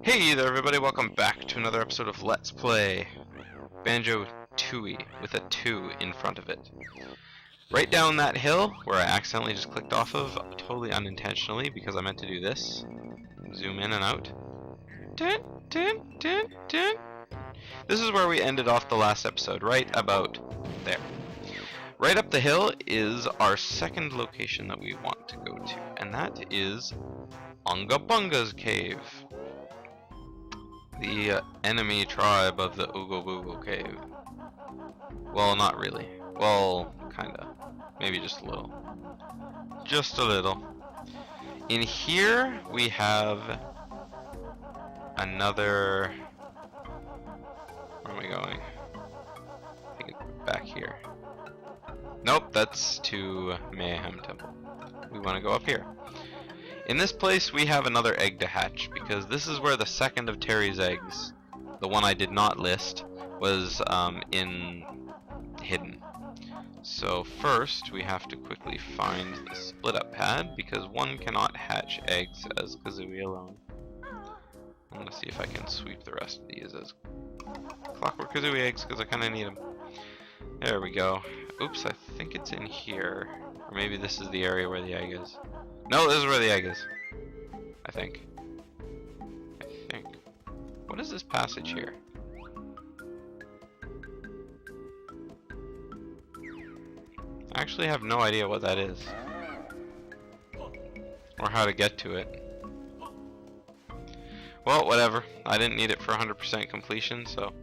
Hey there everybody, welcome back to another episode of Let's Play Banjo Tooie with a 2 in front of it. Right down that hill where I accidentally just clicked off of, totally unintentionally because I meant to do this. Zoom in and out. Dun, dun, dun, dun. This is where we ended off the last episode, right about there. Right up the hill is our second location that we want to go to, and that is Unga Bunga's cave. The enemy tribe of the Oogle Boogle cave. Well, not really. Well, kinda. Maybe just a little. Just a little. In here, we have another... Where am I going? I think it's back here. Nope, that's to Mayhem Temple. We want to go up here. In this place we have another egg to hatch, because this is where the second of Terry's eggs, the one I did not list, was hidden. So first we have to quickly find the split up pad, because one cannot hatch eggs as Kazooie alone. I'm going to see if I can sweep the rest of these as Clockwork Kazooie eggs, because I kind of need them. There we go. Oops, I think it's in here. Or maybe this is the area where the egg is. No, this is where the egg is. I think. What is this passage here? I actually have no idea what that is. Or how to get to it. Well, whatever. I didn't need it for 100% completion, so...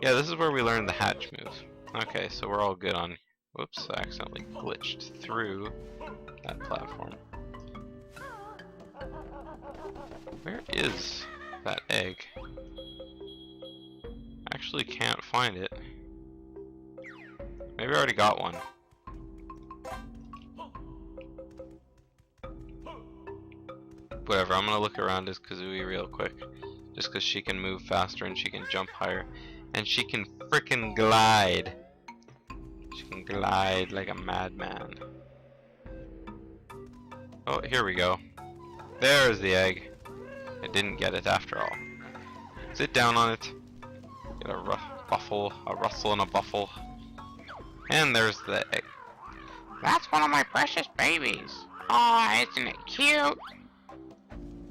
Yeah, this is where we learned the hatch move. Okay, so we're all good on... Whoops, I accidentally glitched through that platform. Where is that egg? I actually can't find it. Maybe I already got one. Whatever, I'm gonna look around as Kazooie real quick. Just because she can move faster and she can jump higher. And she can frickin' glide. She can glide like a madman. Oh, here we go. There's the egg. I didn't get it after all. Sit down on it. Get a rustle and a buffle. And there's the egg. That's one of my precious babies. Aw, isn't it cute?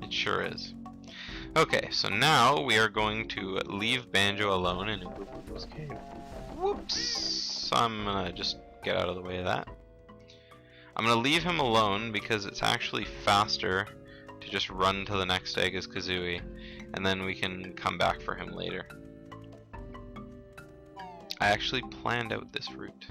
It sure is. Okay, so now we are going to leave Banjo alone in Oogle's cave. Whoops! I'm gonna just get out of the way of that. I'm gonna leave him alone because it's actually faster to just run to the next egg as Kazooie, and then we can come back for him later. I actually planned out this route.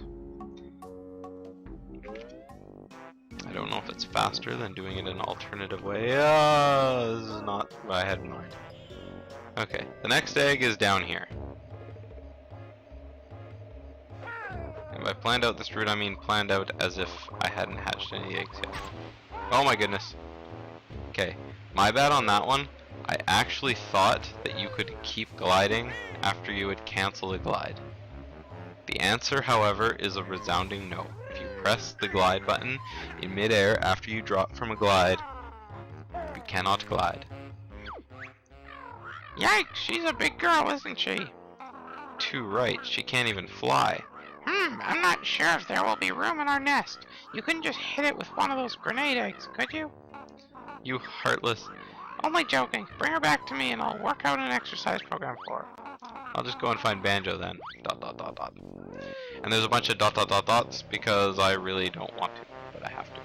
I don't know if it's faster than doing it an alternative way. This is not what I had in mind. Okay, the next egg is down here. And by planned out this route, I mean planned out as if I hadn't hatched any eggs yet. Oh my goodness. Okay, my bad on that one. I actually thought that you could keep gliding after you would cancel the glide. The answer, however, is a resounding no. If you press the glide button in midair after you drop from a glide, you cannot glide. Yikes, she's a big girl, isn't she? Too right, she can't even fly. I'm not sure if there will be room in our nest. You couldn't just hit it with one of those grenade eggs, could you? You heartless. Only joking. Bring her back to me and I'll work out an exercise program for her. I'll just go and find Banjo then. ... And there's a bunch of ... dots because I really don't want to, but I have to.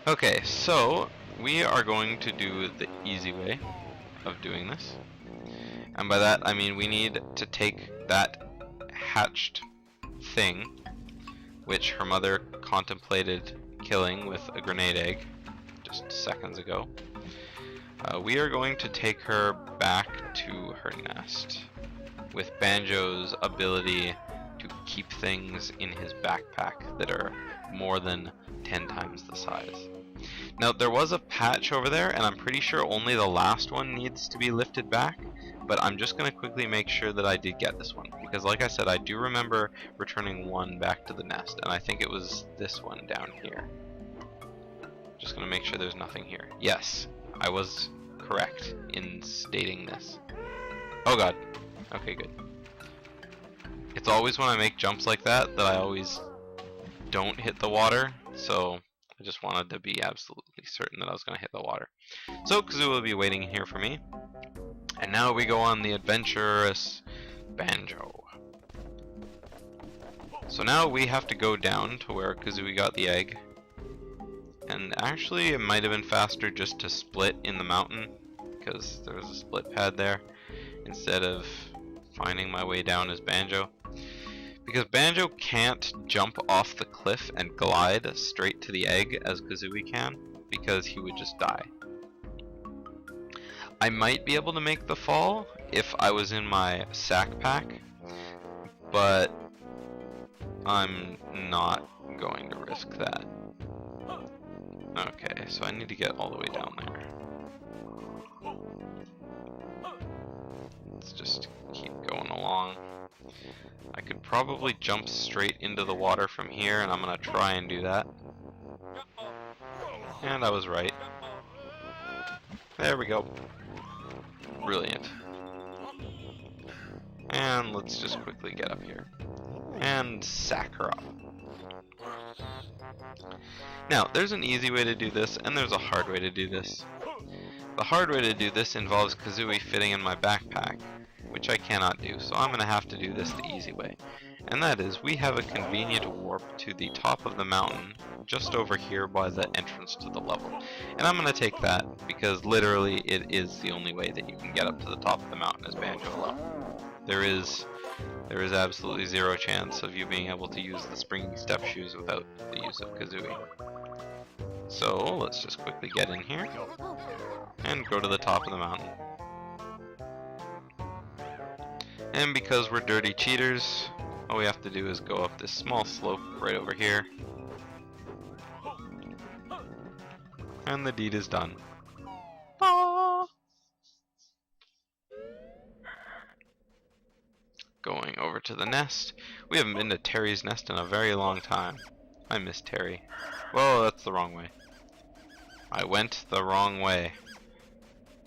Okay, so we are going to do the easy way of doing this. And by that I mean we need to take that hatched thing, which her mother contemplated killing with a grenade egg just seconds ago. We are going to take her back to her nest with Banjo's ability to keep things in his backpack that are more than 10 times the size. Now there was a patch over there and I'm pretty sure only the last one needs to be lifted back, but I'm just going to quickly make sure that I did get this one, because like I said, I do remember returning one back to the nest, and I think it was this one down here. Just gonna make sure there's nothing here. Yes, I was correct in stating this. Oh god. Okay, good. It's always when I make jumps like that I always don't hit the water, so I just wanted to be absolutely certain that I was gonna hit the water. So Kazoo will be waiting here for me. And now we go on the adventurous Banjo. So now we have to go down to where Kazooie got the egg. And actually it might have been faster just to split in the mountain, because there was a split pad there, instead of finding my way down as Banjo. Because Banjo can't jump off the cliff and glide straight to the egg as Kazooie can, because he would just die. I might be able to make the fall if I was in my sack pack, but I'm not going to risk that. Okay, so I need to get all the way down there. Let's just keep going along. I could probably jump straight into the water from here, and I'm gonna try and do that. And I was right. There we go. Brilliant. And let's just quickly get up here and sack her up. Now, there's an easy way to do this, and there's a hard way to do this. The hard way to do this involves Kazooie fitting in my backpack, which I cannot do, so I'm going to have to do this the easy way. And that is, we have a convenient warp to the top of the mountain, just over here by the entrance to the level. And I'm going to take that, because literally it is the only way that you can get up to the top of the mountain as Banjo alone. There is absolutely zero chance of you being able to use the springy step shoes without the use of Kazooie. So let's just quickly get in here and go to the top of the mountain. And because we're dirty cheaters, all we have to do is go up this small slope right over here. And the deed is done. Aww. Going over to the nest. We haven't been to Terry's nest in a very long time. I miss Terry. Whoa, that's the wrong way. I went the wrong way.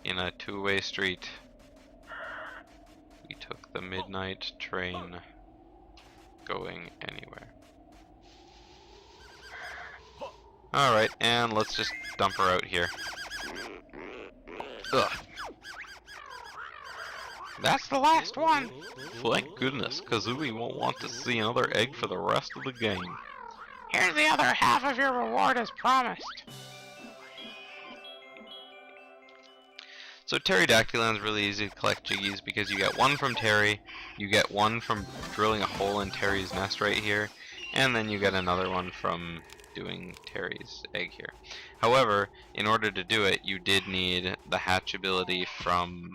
In a two-way street. We took the midnight train. Going anywhere. Alright, and let's just dump her out here. Ugh. That's the last one. Thank goodness, Kazooie won't want to see another egg for the rest of the game. Here's the other half of your reward as promised. So Pterodactyl is really easy to collect jiggies because you get one from Terry, you get one from drilling a hole in Terry's nest right here, and then you get another one from doing Terry's egg here. However, in order to do it, you did need the hatch ability from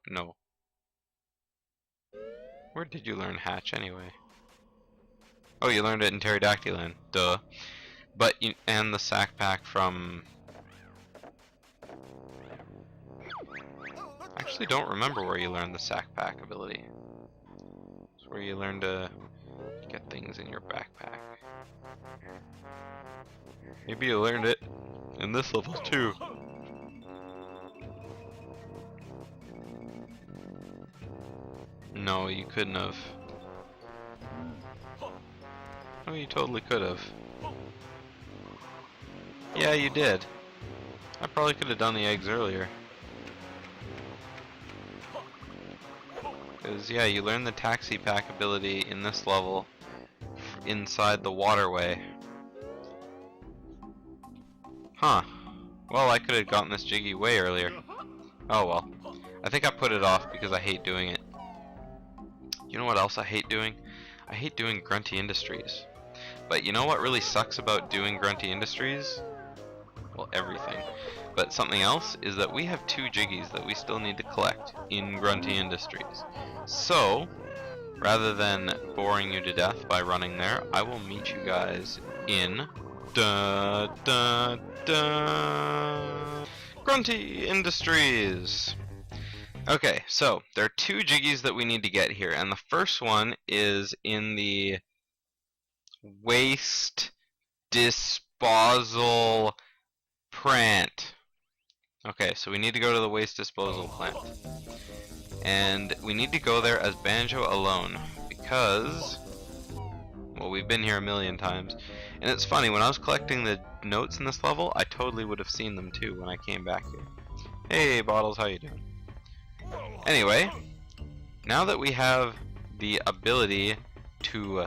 no. Where did you learn hatch anyway? Oh, you learned it in Pterodactyl, duh. But and the sack pack from. I actually don't remember where you learned the sack pack ability. It's where you learn to get things in your backpack. Maybe you learned it in this level too. No, you couldn't have. Oh, you totally could have. Yeah, you did. I probably could have done the eggs earlier. Because, yeah, you learned the taxi pack ability in this level inside the waterway. Huh. Well, I could have gotten this jiggy way earlier. Oh well. I think I put it off because I hate doing it. You know what else I hate doing? I hate doing Grunty Industries. But you know what really sucks about doing Grunty Industries? Well, everything. But something else is that we have 2 jiggies that we still need to collect in Grunty Industries. So, rather than boring you to death by running there, I will meet you guys in Grunty Industries. Okay, so there are 2 jiggies that we need to get here, and the first one is in the waste disposal Prant. Okay, so we need to go to the waste disposal plant. And we need to go there as Banjo alone. Because, well, we've been here a million times. And it's funny, when I was collecting the notes in this level, I totally would have seen them too when I came back here. Hey, Bottles, how you doing? Anyway, now that we have the ability to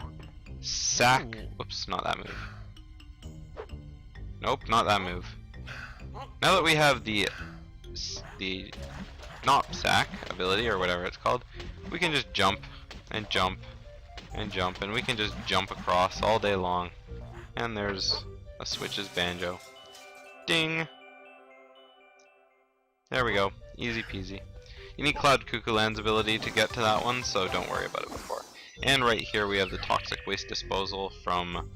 sack... Whoops, not that move. Nope, not that move. Now that we have the not sack ability, or whatever it's called, we can just jump and jump and jump, and we can just jump across all day long. And there's a switch's Banjo. Ding! There we go. Easy peasy. You need Cloud Cuckoo Land's ability to get to that one, so don't worry about it before. And right here we have the toxic waste disposal from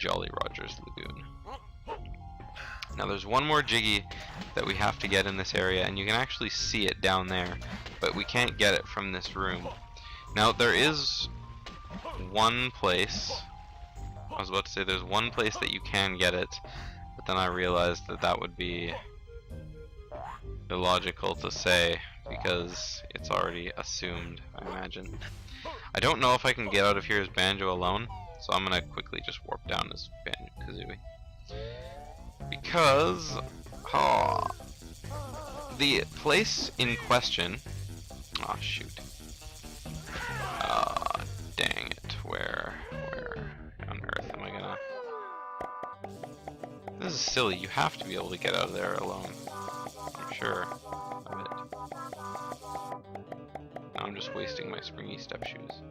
Jolly Roger's Lagoon. Now there's one more Jiggy that we have to get in this area, and you can actually see it down there, but we can't get it from this room. Now there is one place, I was about to say there's one place that you can get it, but then I realized that that would be illogical to say because it's already assumed, I imagine. I don't know if I can get out of here as Banjo alone, so I'm gonna quickly just warp down as Banjo-Kazooie. Because the place in question, oh shoot, dang it, where on earth am I gonna, this is silly, you have to be able to get out of there alone, I'm sure of it. Now I'm just wasting my springy step shoes.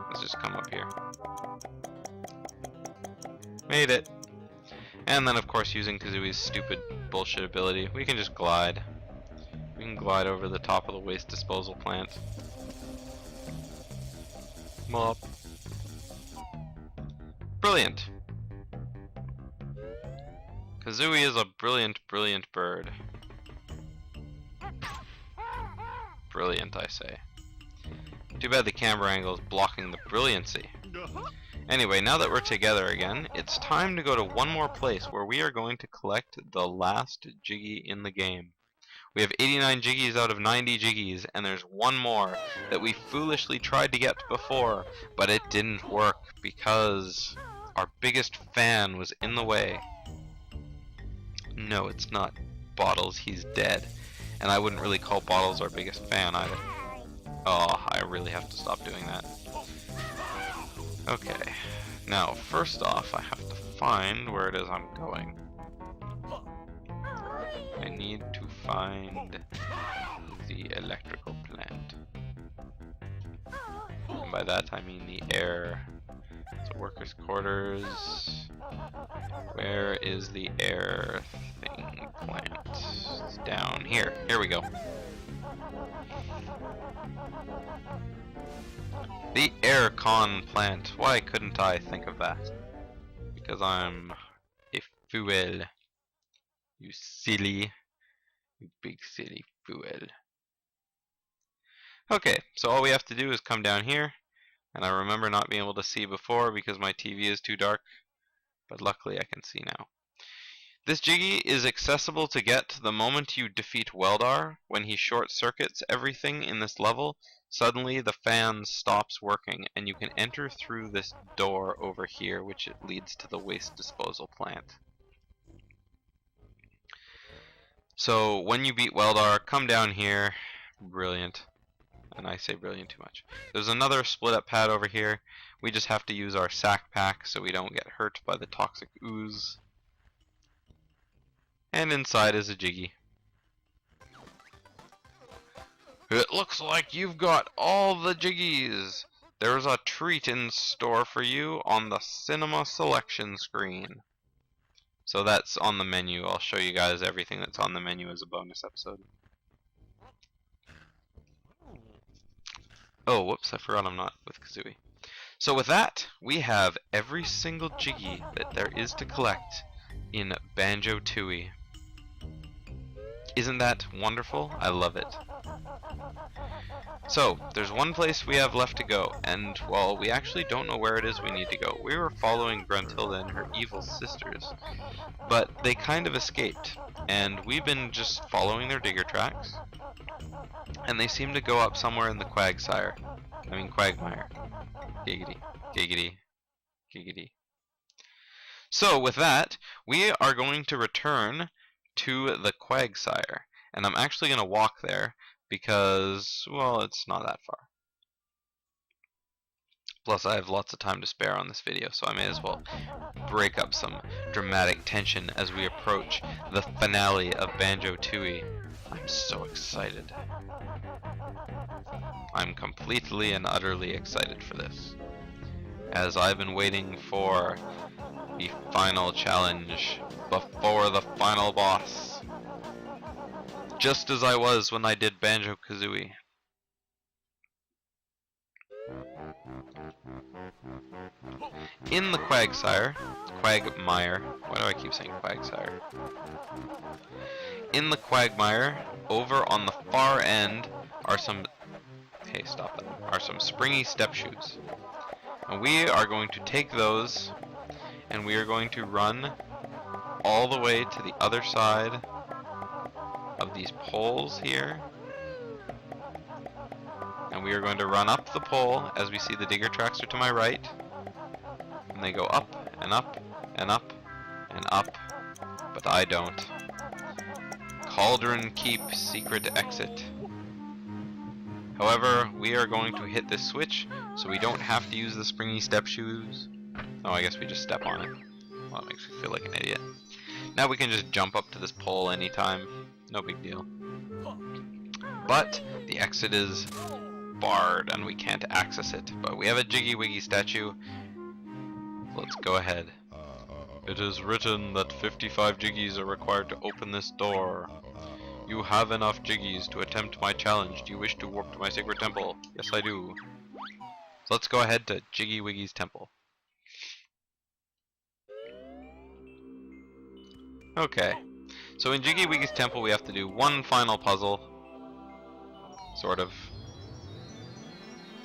Let's just come up here. Made it! And then of course using Kazooie's stupid bullshit ability, we can just glide. We can glide over the top of the waste disposal plant. Mop. Brilliant! Kazooie is a brilliant, brilliant bird. Brilliant, I say. Too bad the camera angle is blocking the brilliancy. Anyway, now that we're together again, it's time to go to one more place where we are going to collect the last Jiggy in the game. We have 89 Jiggies out of 90 Jiggies, and there's one more that we foolishly tried to get before, but it didn't work because our biggest fan was in the way. No, it's not Bottles, he's dead. And I wouldn't really call Bottles our biggest fan either. Oh, I really have to stop doing that. Okay, now first off I have to find where it is I'm going. I need to find the electrical plant. And by that I mean the air. So workers' quarters. Where is the air thing plant? It's down here. Here we go. The aircon plant. Why couldn't I think of that? Because I'm a fool. You silly. You big silly fool. Okay, so all we have to do is come down here. And I remember not being able to see before because my TV is too dark. But luckily I can see now. This Jiggy is accessible to get the moment you defeat Weldar. When he short-circuits everything in this level, suddenly the fan stops working, and you can enter through this door over here, which it leads to the waste disposal plant. So when you beat Weldar, come down here. Brilliant. And I say brilliant too much. There's another split-up pad over here. We just have to use our sack pack so we don't get hurt by the toxic ooze. And inside is a Jiggy. It looks like you've got all the Jiggies. There's a treat in store for you on the cinema selection screen. So that's on the menu. I'll show you guys everything that's on the menu as a bonus episode. Oh, whoops, I forgot I'm not with Kazooie. So with that, we have every single Jiggy that there is to collect in Banjo-Tooie. Isn't that wonderful? I love it. So, there's one place we have left to go, and, well, we actually don't know where it is we need to go. We were following Gruntilda and her evil sisters, but they kind of escaped, and we've been just following their digger tracks, and they seem to go up somewhere in the Quagmire. Giggity, giggity, giggity. So, with that, we are going to return to the Quagsire, and I'm actually going to walk there, because, well, it's not that far. Plus, I have lots of time to spare on this video, so I may as well break up some dramatic tension as we approach the finale of Banjo Tooie. I'm so excited. I'm completely and utterly excited for this, as I've been waiting for the final challenge before the final boss. Just as I was when I did Banjo-Kazooie. In the Quagmire, why do I keep saying Quagsire? In the Quagmire, over on the far end are some, hey, stop it, are some springy step shoes. And we are going to take those, and we are going to run all the way to the other side of these poles here, and we are going to run up the pole. As we see, the digger tracks are to my right, and they go up and up and up and up, but I don't. Cauldron Keep secret exit. However, we are going to hit this switch, so we don't have to use the springy step shoes. Oh, I guess we just step on it. Well, that makes me feel like an idiot. Now we can just jump up to this pole anytime. No big deal. But the exit is barred and we can't access it. But we have a Jiggy Wiggy statue. Let's go ahead. It is written that 55 Jiggies are required to open this door. You have enough Jiggies to attempt my challenge. Do you wish to warp to my sacred temple? Yes, I do. So let's go ahead to Jiggy Wiggy's temple. Okay. So in Jiggy Wiggy's temple we have to do one final puzzle. Sort of.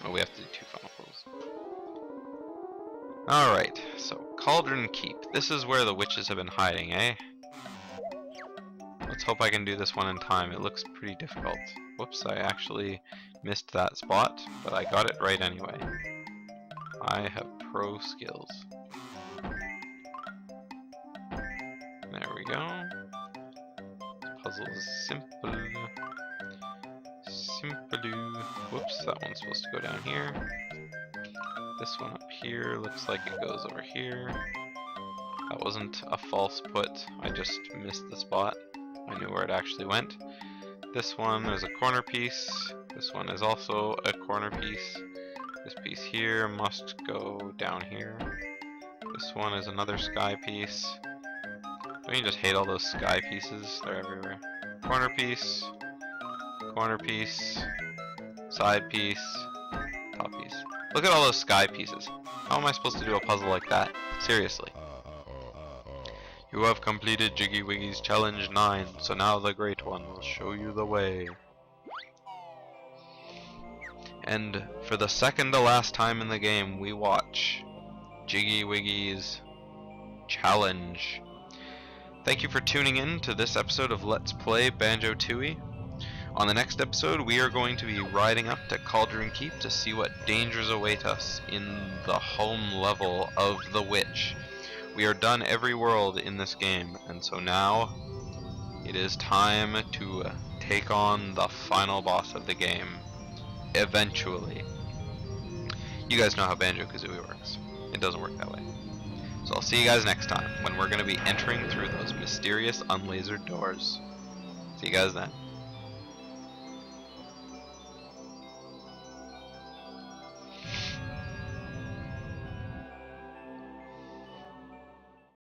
Oh, we have to do two final puzzles. Alright, so Cauldron Keep. This is where the witches have been hiding, eh? Let's hope I can do this one in time. It looks pretty difficult. Whoops, I actually missed that spot, but I got it right anyway. I have pro skills. There we go. Puzzle is simple. Whoops, that one's supposed to go down here. This one up here looks like it goes over here. That wasn't a false put, I just missed the spot. I knew where it actually went. This one is a corner piece. This one is also a corner piece. This piece here must go down here. This one is another sky piece. Don't you just hate all those sky pieces? They're everywhere. Corner piece, side piece, top piece. Look at all those sky pieces. How am I supposed to do a puzzle like that? Seriously. You have completed Jiggy Wiggy's challenge 9, so now the Great One will show you the way. And for the second to last time in the game, we watch Jiggy Wiggy's challenge. Thank you for tuning in to this episode of Let's Play Banjo Tooie. On the next episode, we are going to be riding up to Cauldron Keep to see what dangers await us in the home level of the witch. We are done every world in this game, and so now it is time to take on the final boss of the game. Eventually. You guys know how Banjo-Kazooie works. It doesn't work that way. So I'll see you guys next time, when we're going to be entering through those mysterious unlasered doors. See you guys then.